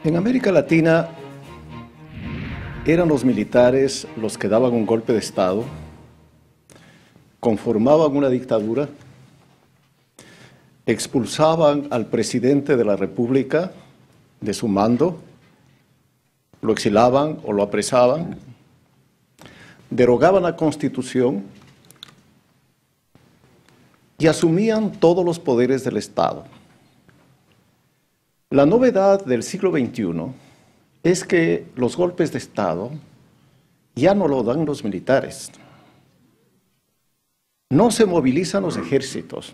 En América Latina eran los militares los que daban un golpe de Estado, conformaban una dictadura, expulsaban al presidente de la República de su mando, lo exilaban o lo apresaban, derogaban la Constitución y asumían todos los poderes del Estado. La novedad del siglo XXI es que los golpes de Estado ya no lo dan los militares. No se movilizan los ejércitos,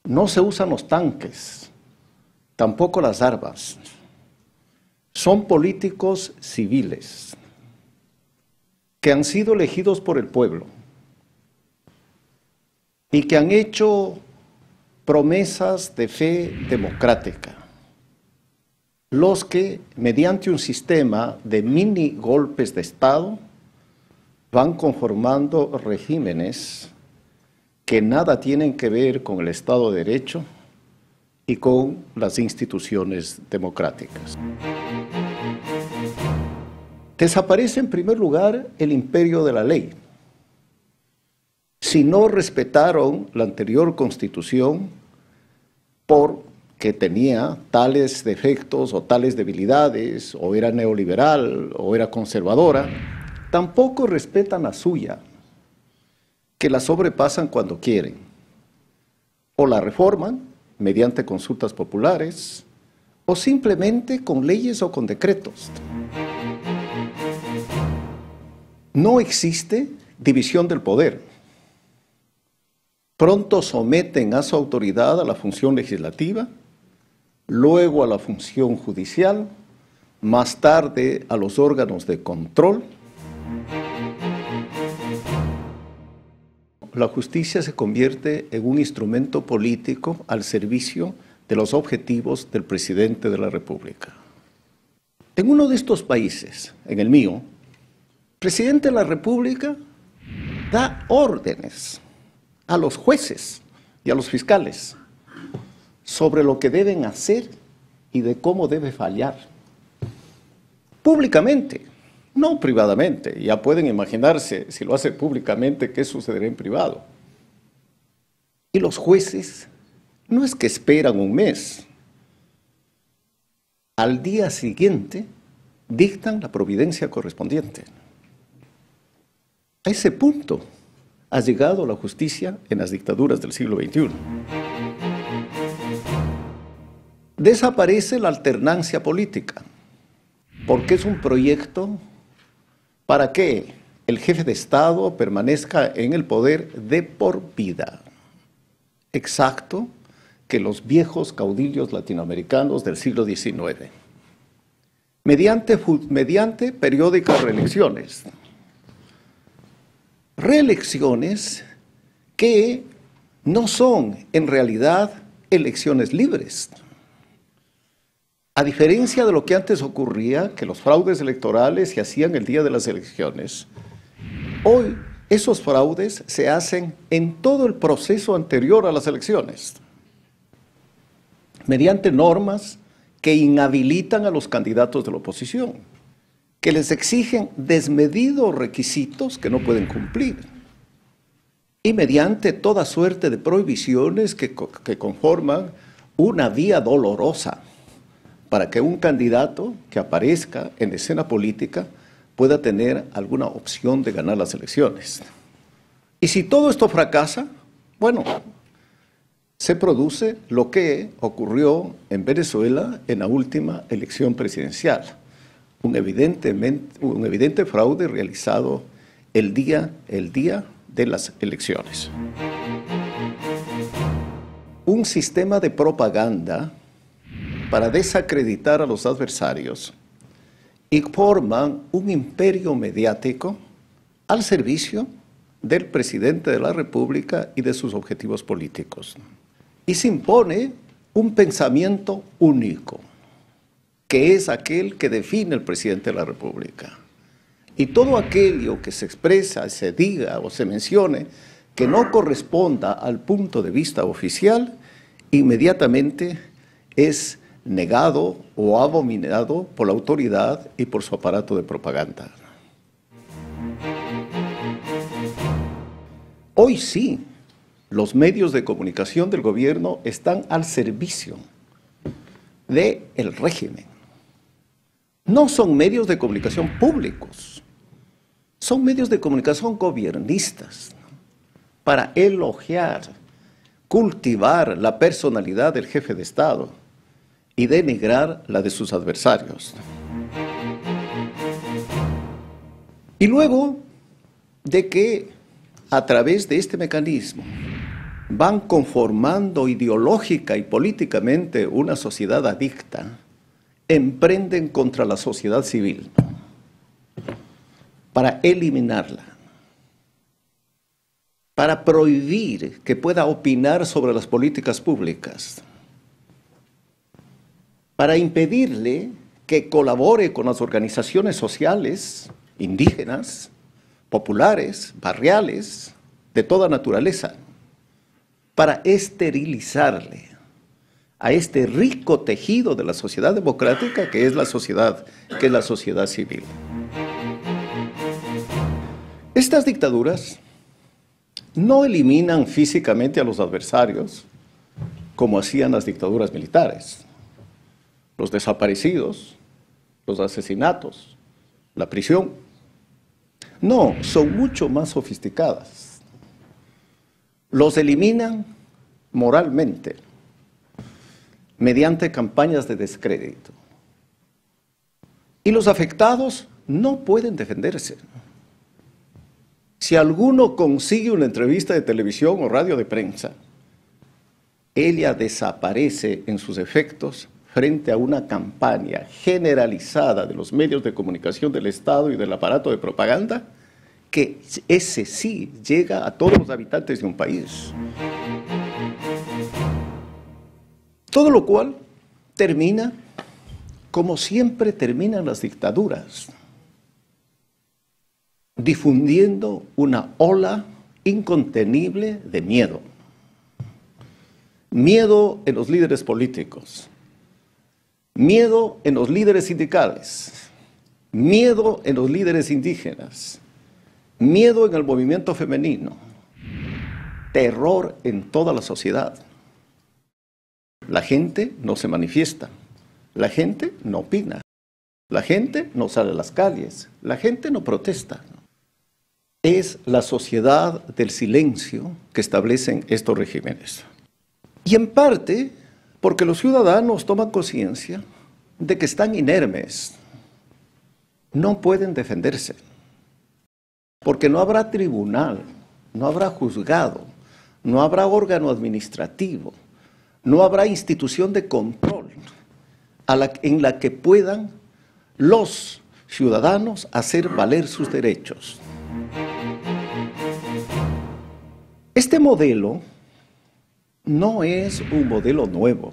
no se usan los tanques, tampoco las armas. Son políticos civiles que han sido elegidos por el pueblo y que han hecho promesas de fe democrática, los que, mediante un sistema de mini golpes de Estado, van conformando regímenes que nada tienen que ver con el Estado de Derecho y con las instituciones democráticas. Desaparece en primer lugar el imperio de la ley. Si no respetaron la anterior Constitución porque tenía tales defectos o tales debilidades, o era neoliberal o era conservadora, tampoco respetan la suya, que la sobrepasan cuando quieren, o la reforman mediante consultas populares, o simplemente con leyes o con decretos. No existe división del poder. Pronto someten a su autoridad a la función legislativa, luego a la función judicial, más tarde a los órganos de control. La justicia se convierte en un instrumento político al servicio de los objetivos del presidente de la República. En uno de estos países, en el mío, el presidente de la República da órdenes a los jueces y a los fiscales sobre lo que deben hacer y de cómo debe fallar. Públicamente, no privadamente. Ya pueden imaginarse, si lo hace públicamente, qué sucederá en privado. Y los jueces no es que esperan un mes. Al día siguiente dictan la providencia correspondiente. A ese punto ha llegado la justicia en las dictaduras del siglo XXI. Desaparece la alternancia política, porque es un proyecto para que el jefe de Estado permanezca en el poder de por vida. Exacto que los viejos caudillos latinoamericanos del siglo XIX. Mediante periódicas reelecciones. Reelecciones que no son en realidad elecciones libres. A diferencia de lo que antes ocurría, que los fraudes electorales se hacían el día de las elecciones, hoy esos fraudes se hacen en todo el proceso anterior a las elecciones, mediante normas que inhabilitan a los candidatos de la oposición, que les exigen desmedidos requisitos que no pueden cumplir, y mediante toda suerte de prohibiciones que conforman una vía dolorosa para que un candidato que aparezca en la escena política pueda tener alguna opción de ganar las elecciones. Y si todo esto fracasa, bueno, se produce lo que ocurrió en Venezuela en la última elección presidencial. Un evidente fraude realizado el día de las elecciones. Un sistema de propaganda para desacreditar a los adversarios y forman un imperio mediático al servicio del presidente de la República y de sus objetivos políticos. Y se impone un pensamiento único, que es aquel que define el presidente de la República. Y todo aquello que se expresa, se diga o se mencione que no corresponda al punto de vista oficial, inmediatamente es negado o abominado por la autoridad y por su aparato de propaganda. Hoy sí, los medios de comunicación del gobierno están al servicio del régimen. No son medios de comunicación públicos, son medios de comunicación gobiernistas para elogiar, cultivar la personalidad del jefe de Estado y denigrar la de sus adversarios. Y luego de que a través de este mecanismo van conformando ideológica y políticamente una sociedad adicta, emprenden contra la sociedad civil para eliminarla, para prohibir que pueda opinar sobre las políticas públicas, para impedirle que colabore con las organizaciones sociales, indígenas, populares, barriales, de toda naturaleza, para esterilizarle a este rico tejido de la sociedad democrática que es la sociedad civil. Estas dictaduras no eliminan físicamente a los adversarios como hacían las dictaduras militares. Los desaparecidos, los asesinatos, la prisión. No, son mucho más sofisticadas. Los eliminan moralmente, mediante campañas de descrédito. Y los afectados no pueden defenderse. Si alguno consigue una entrevista de televisión o radio de prensa, ella desaparece en sus efectos frente a una campaña generalizada de los medios de comunicación del Estado y del aparato de propaganda, que ese sí llega a todos los habitantes de un país. Todo lo cual termina como siempre terminan las dictaduras, difundiendo una ola incontenible de miedo. Miedo en los líderes políticos, miedo en los líderes sindicales, miedo en los líderes indígenas, miedo en el movimiento femenino, terror en toda la sociedad. La gente no se manifiesta, la gente no opina, la gente no sale a las calles, la gente no protesta. Es la sociedad del silencio que establecen estos regímenes. Y en parte porque los ciudadanos toman conciencia de que están inermes, no pueden defenderse, porque no habrá tribunal, no habrá juzgado, no habrá órgano administrativo, no habrá institución de control en la que puedan los ciudadanos hacer valer sus derechos. Este modelo no es un modelo nuevo,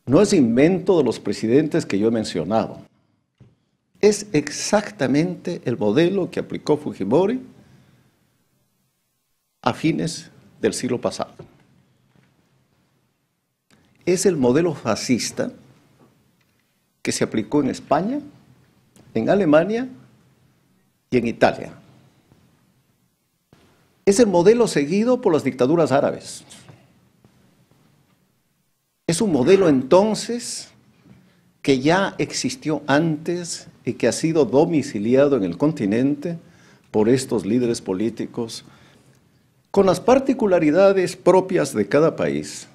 no es invento de los presidentes que yo he mencionado. Es exactamente el modelo que aplicó Fujimori a fines del siglo pasado. Es el modelo fascista que se aplicó en España, en Alemania y en Italia. Es el modelo seguido por las dictaduras árabes. Es un modelo entonces que ya existió antes y que ha sido domiciliado en el continente por estos líderes políticos con las particularidades propias de cada país.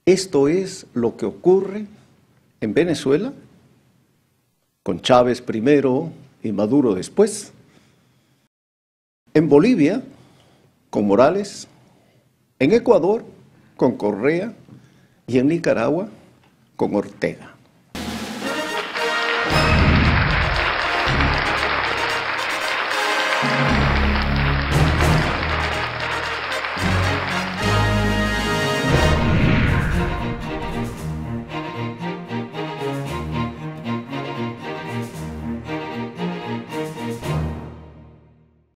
Esto es lo que ocurre en Venezuela, con Chávez primero y Maduro después, en Bolivia, con Morales, en Ecuador, con Correa, y en Nicaragua, con Ortega.